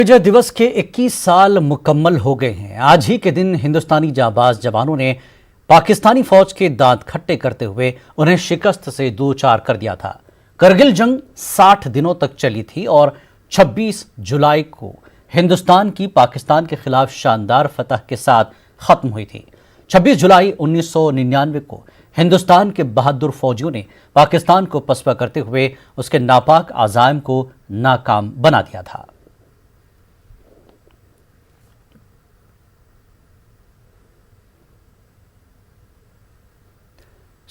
विजय दिवस के 21 साल मुकम्मल हो गए हैं। आज ही के दिन हिंदुस्तानी जांबाज जवानों ने पाकिस्तानी फौज के दांत खट्टे करते हुए उन्हें शिकस्त से दो चार कर दिया था। करगिल जंग 60 दिनों तक चली थी और 26 जुलाई को हिंदुस्तान की पाकिस्तान के खिलाफ शानदार फतह के साथ खत्म हुई थी। 26 जुलाई 1999 को हिंदुस्तान के बहादुर फौजियों ने पाकिस्तान को पसपा करते हुए उसके नापाक आज़ाइम को नाकाम बना दिया था।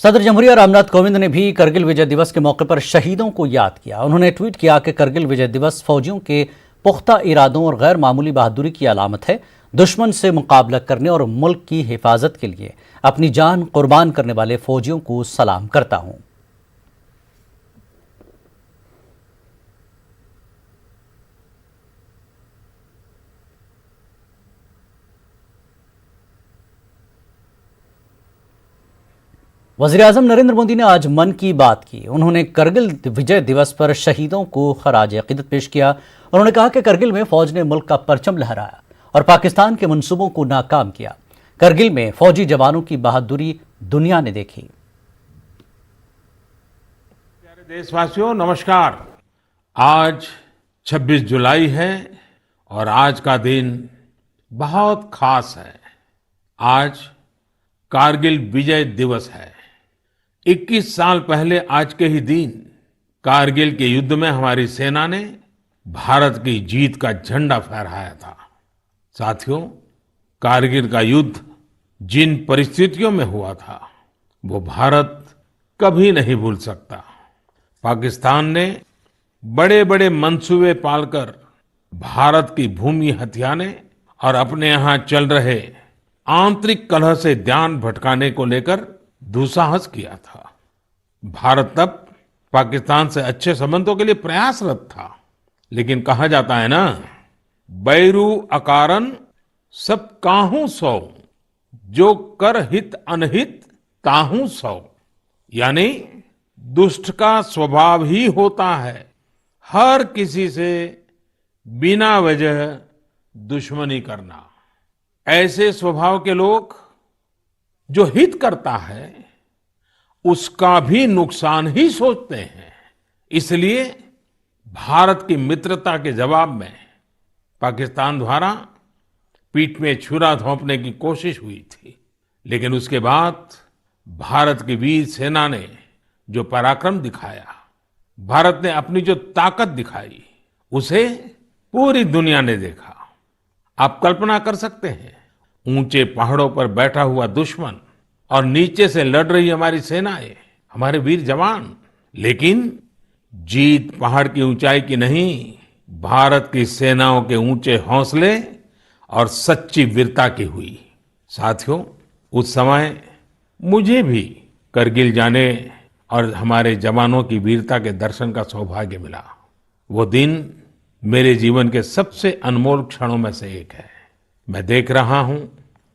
सदर जमहूरिया रामनाथ कोविंद ने भी करगिल विजय दिवस के मौके पर शहीदों को याद किया। उन्होंने ट्वीट किया कि करगिल विजय दिवस फौजियों के पुख्ता इरादों और गैर मामूली बहादुरी की अलामत है। दुश्मन से मुकाबला करने और मुल्क की हिफाजत के लिए अपनी जान कुर्बान करने वाले फौजियों को सलाम करता हूं। वज़ीर-ए-आज़म नरेंद्र मोदी ने आज मन की बात की। उन्होंने करगिल विजय दिवस पर शहीदों को खराज-ए-अक़ीदत पेश किया। उन्होंने कहा कि करगिल में फौज ने मुल्क का परचम लहराया और पाकिस्तान के मंसूबों को नाकाम किया। करगिल में फौजी जवानों की बहादुरी दुनिया ने देखी। प्यारे देशवासियों, नमस्कार। आज 26 जुलाई है और आज का दिन बहुत खास है। आज कारगिल विजय दिवस है। 21 साल पहले आज के ही दिन कारगिल के युद्ध में हमारी सेना ने भारत की जीत का झंडा फहराया था। साथियों, कारगिल का युद्ध जिन परिस्थितियों में हुआ था वो भारत कभी नहीं भूल सकता। पाकिस्तान ने बड़े बड़े मंसूबे पालकर भारत की भूमि हथियाने और अपने यहाँ चल रहे आंतरिक कलह से ध्यान भटकाने को लेकर दुस्साहस किया था। भारत तब पाकिस्तान से अच्छे संबंधों के लिए प्रयासरत था, लेकिन कहा जाता है ना, बैरू अकारन सब काहू सौ, जो कर हित अनहित ताहू सौ। यानी दुष्ट का स्वभाव ही होता है हर किसी से बिना वजह दुश्मनी करना। ऐसे स्वभाव के लोग जो हित करता है उसका भी नुकसान ही सोचते हैं। इसलिए भारत की मित्रता के जवाब में पाकिस्तान द्वारा पीठ में छुरा घोंपने की कोशिश हुई थी, लेकिन उसके बाद भारत की वीर सेना ने जो पराक्रम दिखाया, भारत ने अपनी जो ताकत दिखाई, उसे पूरी दुनिया ने देखा। आप कल्पना कर सकते हैं, ऊंचे पहाड़ों पर बैठा हुआ दुश्मन और नीचे से लड़ रही हमारी सेनाएं, हमारे वीर जवान। लेकिन जीत पहाड़ की ऊंचाई की नहीं, भारत की सेनाओं के ऊंचे हौसले और सच्ची वीरता की हुई। साथियों, उस समय मुझे भी करगिल जाने और हमारे जवानों की वीरता के दर्शन का सौभाग्य मिला। वो दिन मेरे जीवन के सबसे अनमोल क्षणों में से एक है। मैं देख रहा हूं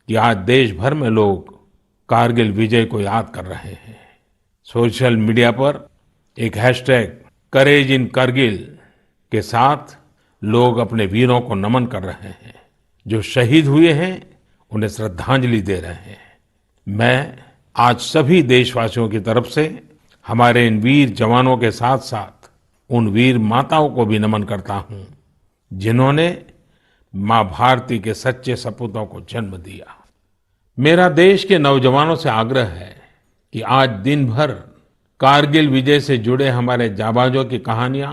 कि आज देश भर में लोग कारगिल विजय को याद कर रहे हैं। सोशल मीडिया पर एक हैशटैग करेज इन करगिल के साथ लोग अपने वीरों को नमन कर रहे हैं। जो शहीद हुए हैं उन्हें श्रद्धांजलि दे रहे हैं। मैं आज सभी देशवासियों की तरफ से हमारे इन वीर जवानों के साथ साथ उन वीर माताओं को भी नमन करता हूं जिन्होंने मां भारती के सच्चे सपूतों को जन्म दिया। मेरा देश के नौजवानों से आग्रह है कि आज दिन भर कारगिल विजय से जुड़े हमारे जाबाजों की कहानियां,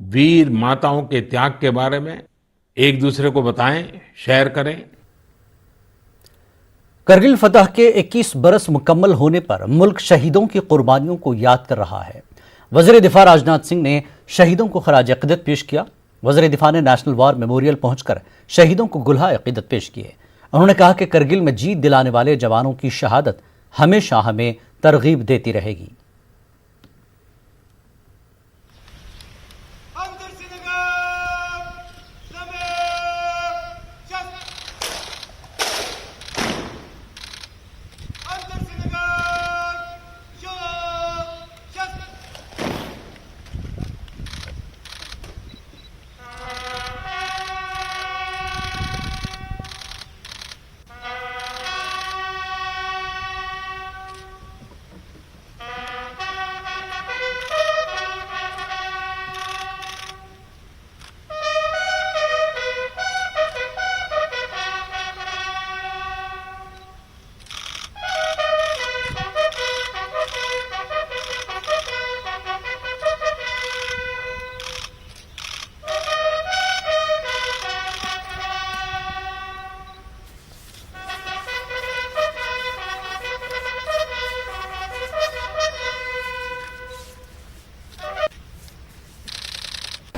वीर माताओं के त्याग के बारे में एक दूसरे को बताएं, शेयर करें। करगिल फतह के 21 बरस मुकम्मल होने पर मुल्क शहीदों की कुर्बानियों को याद कर रहा है। वज़ीर दिफा राजनाथ सिंह ने शहीदों को खराज-ए-अक़ीदत पेश किया। वज़ीर दिफा ने नेशनल वॉर मेमोरियल पहुंचकर शहीदों को गुलाह-ए-अक़ीदत पेश किए। उन्होंने कहा कि करगिल में जीत दिलाने वाले जवानों की शहादत हमेशा हमें तरगीब देती रहेगी।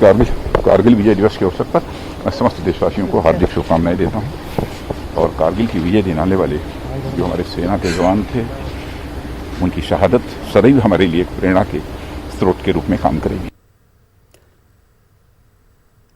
कारगिल विजय दिवस के अवसर पर मैं समस्त देशवासियों को हार्दिक शुभकामनाएं देता हूं और कारगिल की विजय दिलाने वाले जो हमारे सेना के जवान थे, उनकी शहादत सदैव हमारे लिए एक प्रेरणा के स्रोत के रूप में काम करेगी।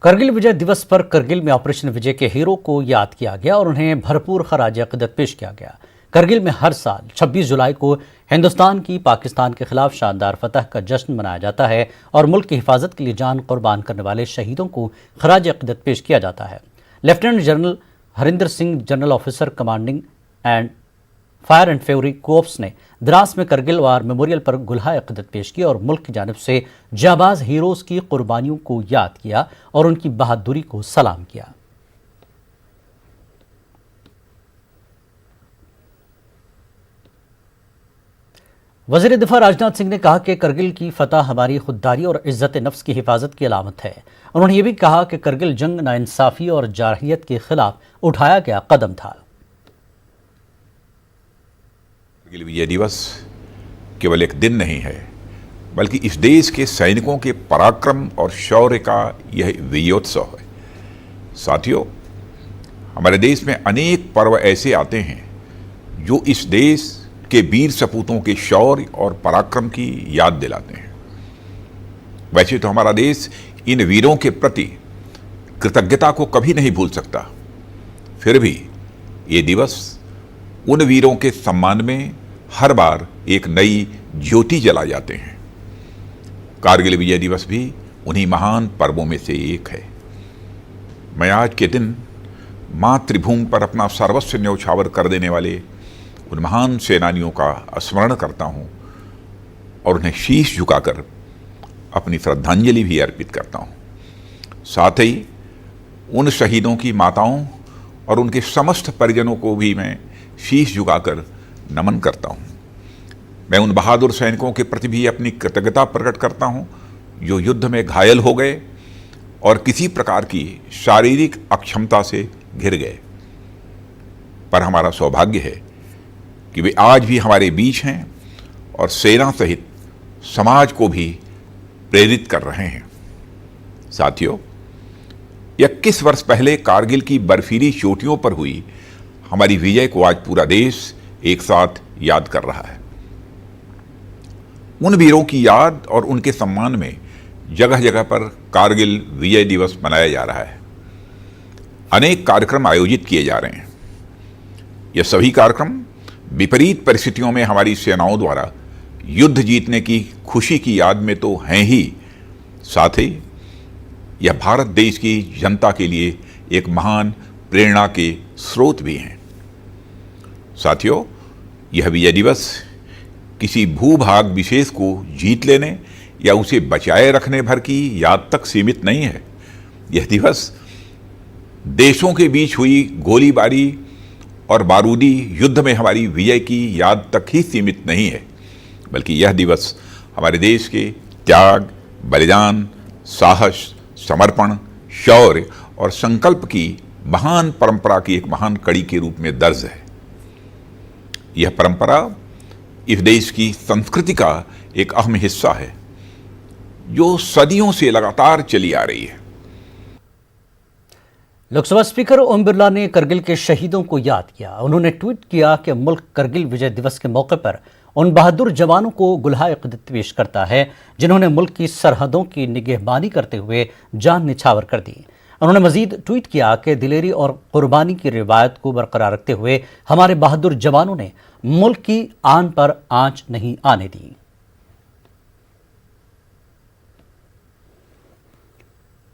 करगिल विजय दिवस पर करगिल में ऑपरेशन विजय के हीरो को याद किया गया और उन्हें भरपूर खराज अक़ीदत पेश किया गया। करगिल में हर साल 26 जुलाई को हिंदुस्तान की पाकिस्तान के खिलाफ शानदार फतह का जश्न मनाया जाता है और मुल्क की हिफाजत के लिए जान कुर्बान करने वाले शहीदों को खराज अक़ीदत पेश किया जाता है। Lieutenant general Harinder Singh, general officer commanding and fire and fury corps ने द्रास में करगिल वार मेमोरियल पर गुलहाए अक़ीदत पेश की और मुल्क की जानिब से जाबाज हीरोज की कुर्बानियों को याद किया और उनकी बहादुरी को सलाम किया। वज़ीर दिफा राजनाथ सिंह ने कहा कि करगिल की फतह हमारी खुददारी और इज्जत नफ्स की हिफाजत की अलामत है। उन्होंने ये भी कहा कि करगिल जंग नाइंसाफ़ी और जारहियत के खिलाफ उठाया गया कदम था। करगिल विजय दिवस केवल एक दिन नहीं है, बल्कि इस देश के सैनिकों के पराक्रम और शौर्य का यह विजयोत्सव है। साथियों, हमारे देश में अनेक पर्व ऐसे आते हैं जो इस देश के वीर सपूतों के शौर्य और पराक्रम की याद दिलाते हैं। वैसे तो हमारा देश इन वीरों के प्रति कृतज्ञता को कभी नहीं भूल सकता, फिर भी ये दिवस उन वीरों के सम्मान में हर बार एक नई ज्योति जला जाते हैं। कारगिल विजय दिवस भी उन्हीं महान पर्वों में से एक है। मैं आज के दिन मातृभूमि पर अपना सर्वस्व न्यौछावर कर देने वाले उन महान सेनानियों का स्मरण करता हूं और उन्हें शीश झुकाकर अपनी श्रद्धांजलि भी अर्पित करता हूं। साथ ही उन शहीदों की माताओं और उनके समस्त परिजनों को भी मैं शीश झुकाकर नमन करता हूं। मैं उन बहादुर सैनिकों के प्रति भी अपनी कृतज्ञता प्रकट करता हूं जो युद्ध में घायल हो गए और किसी प्रकार की शारीरिक अक्षमता से घिर गए। पर हमारा सौभाग्य है कि वे आज भी हमारे बीच हैं और सेना सहित समाज को भी प्रेरित कर रहे हैं। साथियों, 21 वर्ष पहले कारगिल की बर्फीली चोटियों पर हुई हमारी विजय को आज पूरा देश एक साथ याद कर रहा है। उन वीरों की याद और उनके सम्मान में जगह जगह पर कारगिल विजय दिवस मनाया जा रहा है। अनेक कार्यक्रम आयोजित किए जा रहे हैं। ये सभी कार्यक्रम विपरीत परिस्थितियों में हमारी सेनाओं द्वारा युद्ध जीतने की खुशी की याद में तो हैं ही, साथ ही यह भारत देश की जनता के लिए एक महान प्रेरणा के स्रोत भी हैं। साथियों, यह विजय दिवस किसी भूभाग विशेष को जीत लेने या उसे बचाए रखने भर की याद तक सीमित नहीं है। यह दिवस देशों के बीच हुई गोलीबारी और बारूदी युद्ध में हमारी विजय की याद तक ही सीमित नहीं है, बल्कि यह दिवस हमारे देश के त्याग, बलिदान, साहस, समर्पण, शौर्य और संकल्प की महान परंपरा की एक महान कड़ी के रूप में दर्ज है। यह परंपरा इस देश की संस्कृति का एक अहम हिस्सा है जो सदियों से लगातार चली आ रही है। लोकसभा स्पीकर ओम बिरला ने करगिल के शहीदों को याद किया। उन्होंने ट्वीट किया कि मुल्क करगिल विजय दिवस के मौके पर उन बहादुर जवानों को गुलहाए अक़ीदत पेश करता है जिन्होंने मुल्क की सरहदों की निगहबानी करते हुए जान निछावर कर दी। उन्होंने मजीद ट्वीट किया कि दिलेरी और कुर्बानी की रिवायत को बरकरार रखते हुए हमारे बहादुर जवानों ने मुल्क की आन पर आंच नहीं आने दी।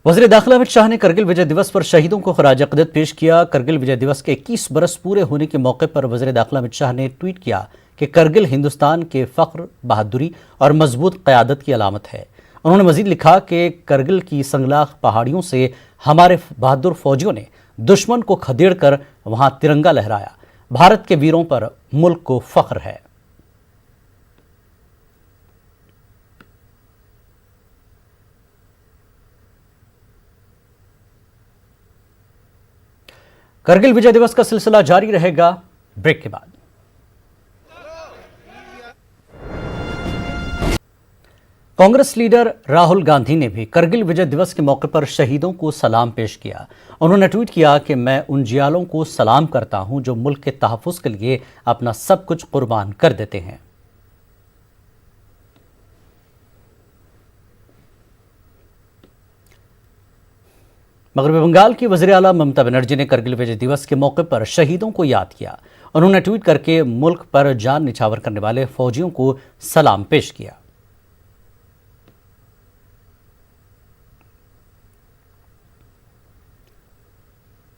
वज़ीर दाखिला अमित शाह ने करगिल विजय दिवस पर शहीदों को खराज अक़ीदत पेश किया। करगिल विजय दिवस के 21 बरस पूरे होने के मौके पर वज़ीर दाखिला अमित शाह ने ट्वीट किया कि करगिल हिंदुस्तान के फ़ख्र, बहादुरी और मजबूत क़यादत की अलामत है। उन्होंने मजीद लिखा कि करगिल की संगलाख पहाड़ियों से हमारे बहादुर फौजियों ने दुश्मन को खदेड़ कर वहां तिरंगा लहराया। भारत के वीरों पर मुल्क को फ़ख्र है। करगिल विजय दिवस का सिलसिला जारी रहेगा ब्रेक के बाद। कांग्रेस लीडर राहुल गांधी ने भी करगिल विजय दिवस के मौके पर शहीदों को सलाम पेश किया। उन्होंने ट्वीट किया कि मैं उन जियालों को सलाम करता हूं जो मुल्क के तहफ़्फ़ुज़ के लिए अपना सब कुछ कुर्बान कर देते हैं। मगरबी बंगाल की वज़ीर आला ममता बनर्जी ने करगिल विजय दिवस के मौके पर शहीदों को याद किया। उन्होंने ट्वीट करके मुल्क पर जान निछावर करने वाले फौजियों को सलाम पेश किया।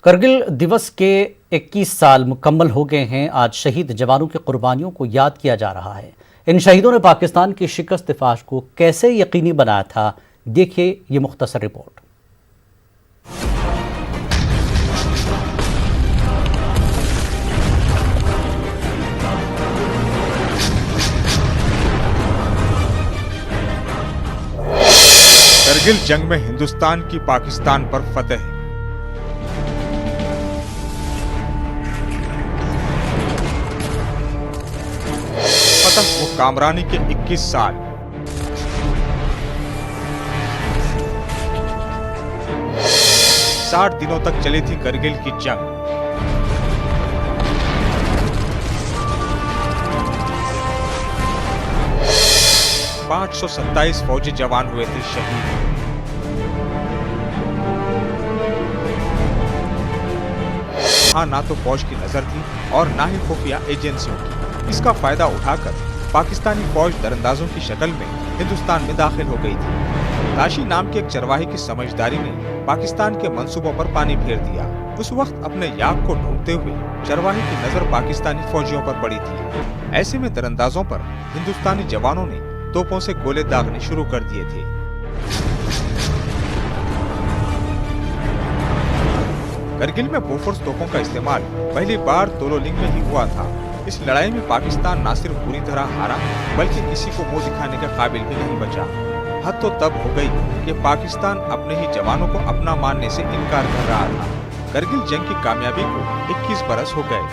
करगिल दिवस के 21 साल मुकम्मल हो गए हैं। आज शहीद जवानों की कुर्बानियों को याद किया जा रहा है। इन शहीदों ने पाकिस्तान की शिकस्त फाश को कैसे यकीनी बनाया था, देखिए ये मुख्तसर रिपोर्ट। करगिल जंग में हिंदुस्तान की पाकिस्तान पर फतह। फतह व कामरानी के 21 साल। साठ दिनों तक चली थी करगिल की जंग। पांच 527 फौजी जवान हुए थे शहीद। वहां ना तो फौज की नजर थी और ना ही खुफिया एजेंसियों की। इसका फायदा उठाकर पाकिस्तानी फौज दरअंदाजों की शक्ल में हिंदुस्तान में दाखिल हो गई थी। ताशी नाम के एक चरवाहे की समझदारी ने पाकिस्तान के मंसूबों पर पानी फेर दिया। उस वक्त अपने याक को ढूंढते हुए चरवाहे की नजर पाकिस्तानी फौजियों पर पड़ी थी। ऐसे में दरअंदाजों पर हिंदुस्तानी जवानों ने तोपों से गोले दागने शुरू कर दिए थे। करगिल में बोफोर्स तोपों का इस्तेमाल पहली बार तोलोलिंग में ही हुआ था। इस लड़ाई में पाकिस्तान न सिर्फ बुरी तरह हारा बल्कि किसी को मुंह दिखाने के काबिल भी नहीं बचा। हद तो तब हो गई कि पाकिस्तान अपने ही जवानों को अपना मानने से इनकार कर रहा था। करगिल जंग की कामयाबी को 21 बरस हो गए।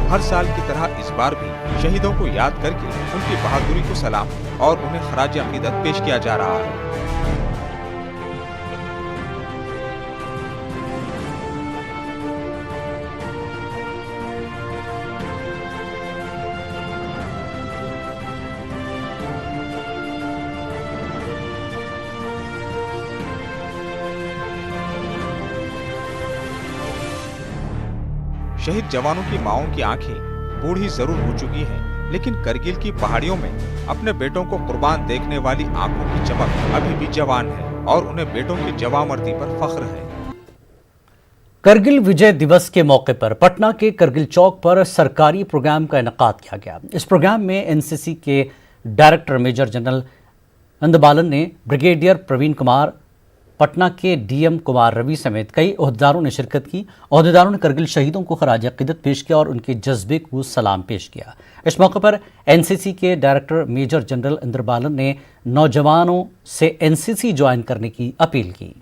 हर साल की तरह इस बार भी शहीदों को याद करके उनकी बहादुरी को सलाम और उन्हें खराज अकीदत पेश किया जा रहा है। शहीद जवानों की माओं की आंखें बूढ़ी जरूर हो चुकी हैं, लेकिन करगिल की पहाड़ियों में अपने बेटों को कुर्बान देखने वाली आंखों की चमक अभी भी जवान है और उन्हें बेटों की जवामर्दी पर फख्र है। करगिल विजय दिवस के मौके पर पटना के करगिल चौक पर सरकारी प्रोग्राम का इनेकाद किया गया। इस प्रोग्राम में एनसीसी के डायरेक्टर मेजर जनरल अंदबालन ने ब्रिगेडियर प्रवीण कुमार, पटना के डीएम कुमार रवि समेत कई ओहदेदारों ने शिरकत की। ओहदेदारों ने करगिल शहीदों को खराज अकीदत पेश किया और उनके जज्बे को सलाम पेश किया। इस मौके पर एनसीसी के डायरेक्टर मेजर जनरल अंदबालन ने नौजवानों से एनसीसी ज्वाइन करने की अपील की।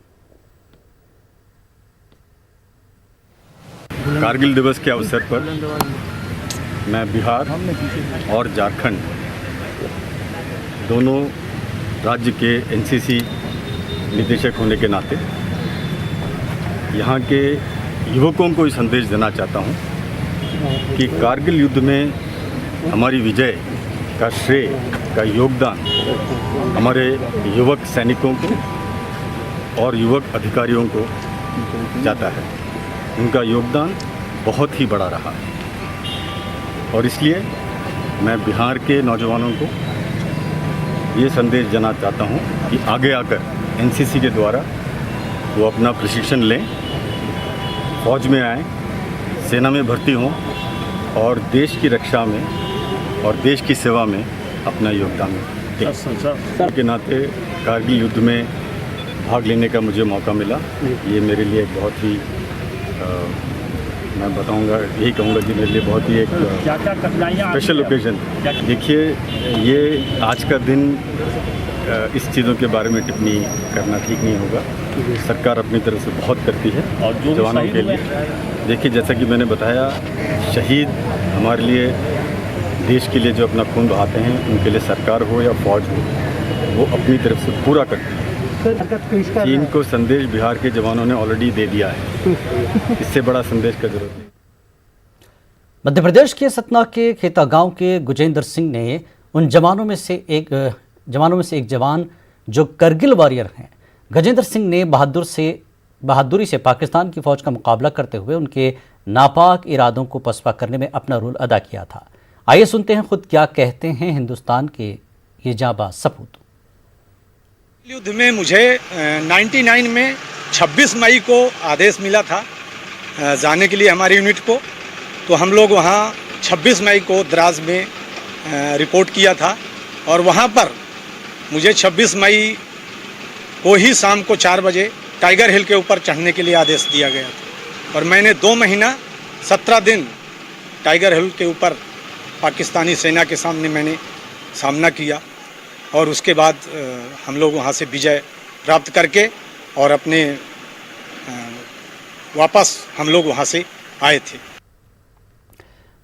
कारगिल दिवस के अवसर पर मैं बिहार और झारखंड दोनों राज्य के एनसीसी निदेशक होने के नाते यहाँ के युवकों को ये संदेश देना चाहता हूँ कि कारगिल युद्ध में हमारी विजय का श्रेय का योगदान हमारे युवक सैनिकों को और युवक अधिकारियों को जाता है। उनका योगदान बहुत ही बड़ा रहा और इसलिए मैं बिहार के नौजवानों को ये संदेश देना चाहता हूँ कि आगे आकर एनसीसी के द्वारा वो अपना प्रशिक्षण लें, फौज में आएँ, सेना में भर्ती हों और देश की रक्षा में और देश की सेवा में अपना योगदान दें। के नाते कारगिल युद्ध में भाग लेने का मुझे मौका मिला। ये मेरे लिए एक बहुत ही मैं बताऊंगा, यही कहूँगा कि मेरे लिए बहुत ही एक स्पेशल ओकेजन। देखिए, ये आज का दिन इस चीज़ों के बारे में टिप्पणी करना ठीक नहीं होगा। सरकार अपनी तरफ से बहुत करती है जवानों के लिए। देखिए, जैसा कि मैंने बताया, शहीद हमारे लिए, देश के लिए जो अपना खून बहाते हैं, उनके लिए सरकार हो या फौज हो, वो अपनी तरफ से पूरा करती है। चीन को संदेश बिहार के जवानों ने ऑलरेडी दे दिया है, इससे बड़ा संदेश का जरूरत नहीं। मध्य प्रदेश के सतना के खेता गांव के गुजेंद्र सिंह ने उन जवानों में से एक जवान जो करगिल वॉरियर हैं। गजेंद्र सिंह ने बहादुरी से पाकिस्तान की फौज का मुकाबला करते हुए उनके नापाक इरादों को पसपा करने में अपना रोल अदा किया था। आइए सुनते हैं खुद क्या कहते हैं हिंदुस्तान के ये जाबाज सपूत। युद्ध में मुझे 99 में 26 मई को आदेश मिला था जाने के लिए हमारी यूनिट को, तो हम लोग वहाँ 26 मई को द्रास में रिपोर्ट किया था और वहाँ पर मुझे 26 मई को ही शाम को 4 बजे टाइगर हिल के ऊपर चढ़ने के लिए आदेश दिया गया था और मैंने 2 महीना 17 दिन टाइगर हिल के ऊपर पाकिस्तानी सेना के सामने मैंने सामना किया और उसके बाद हम लोग वहाँ से विजय प्राप्त करके और अपने वापस हम लोग वहाँ से आए थे।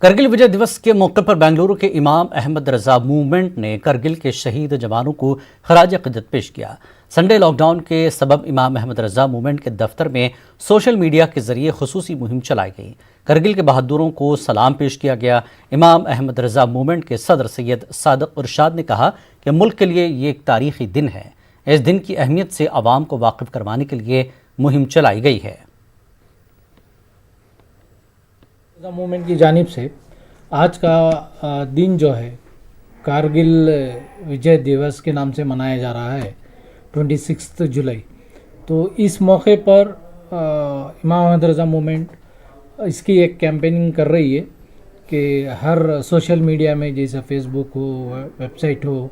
करगिल विजय दिवस के मौके पर बेंगलुरु के इमाम अहमद रजा मूवमेंट ने करगिल के शहीद जवानों को खराज अक़ीदत पेश किया। संडे लॉकडाउन के सबब इमाम अहमद रजा मूवमेंट के दफ्तर में सोशल मीडिया के जरिए खुसूसी मुहिम चलाई गई। करगिल के बहादुरों को सलाम पेश किया गया। इमाम अहमद रजा मूवमेंट के सदर सैयद सादिक इरशाद ने कहा कि मुल्क के लिए ये एक तारीखी दिन है। इस दिन की अहमियत से आवाम को वाकिफ करवाने के लिए मुहिम चलाई गई है। मूवमेंट की जानिब से आज का दिन जो है कारगिल विजय दिवस के नाम से मनाया जा रहा है 26 जुलाई। तो इस मौके पर इमाम अहमद रजा मूवमेंट इसकी एक कैंपेनिंग कर रही है कि हर सोशल मीडिया में जैसे फेसबुक हो, वेबसाइट हो,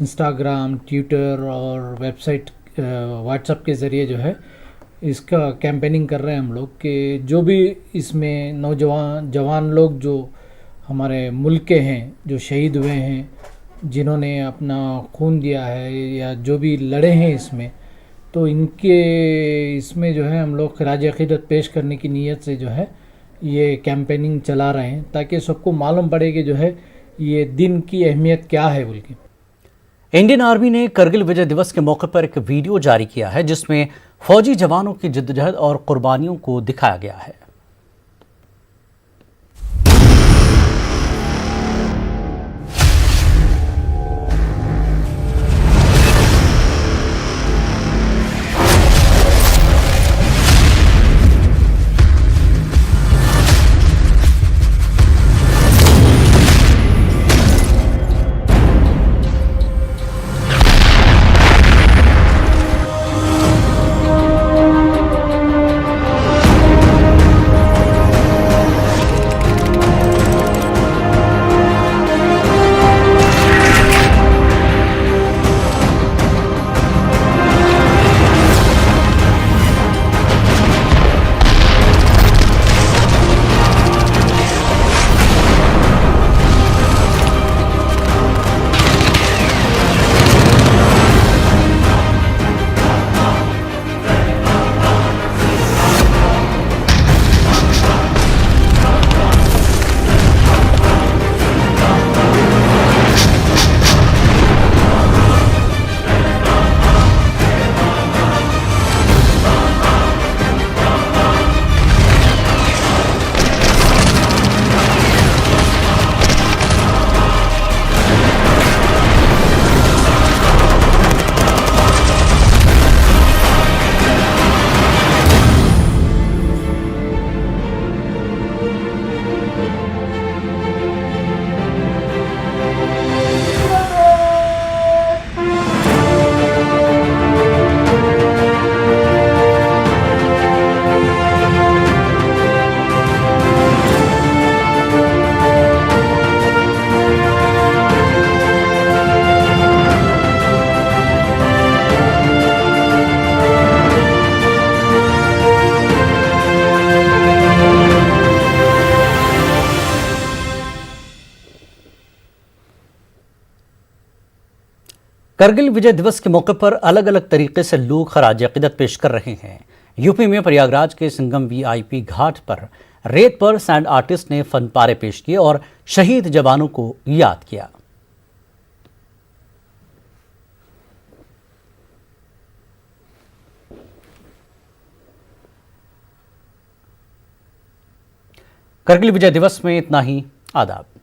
इंस्टाग्राम, ट्विटर और वेबसाइट व्हाट्सएप के ज़रिए जो है इसका कैंपेनिंग कर रहे हैं हम लोग कि जो भी इसमें जवान लोग जो हमारे मुल्क के हैं, जो शहीद हुए हैं, जिन्होंने अपना खून दिया है या जो भी लड़े हैं इसमें, तो इनके इसमें जो है हम लोग खराज अक़ीदत पेश करने की नीयत से जो है ये कैंपेनिंग चला रहे हैं ताकि सबको मालूम पड़े कि जो है ये दिन की अहमियत क्या है। बोल के इंडियन आर्मी ने करगिल विजय दिवस के मौके पर एक वीडियो जारी किया है जिसमें फौजी जवानों की जिद्दोजहद और कुर्बानियों को दिखाया गया है। करगिल विजय दिवस के मौके पर अलग अलग तरीके से लोग खराज अक़ीदत पेश कर रहे हैं। यूपी में प्रयागराज के संगम वीआईपी घाट पर रेत पर सैंड आर्टिस्ट ने फन पारे पेश किए और शहीद जवानों को याद किया। करगिल विजय दिवस में इतना ही। आदाब।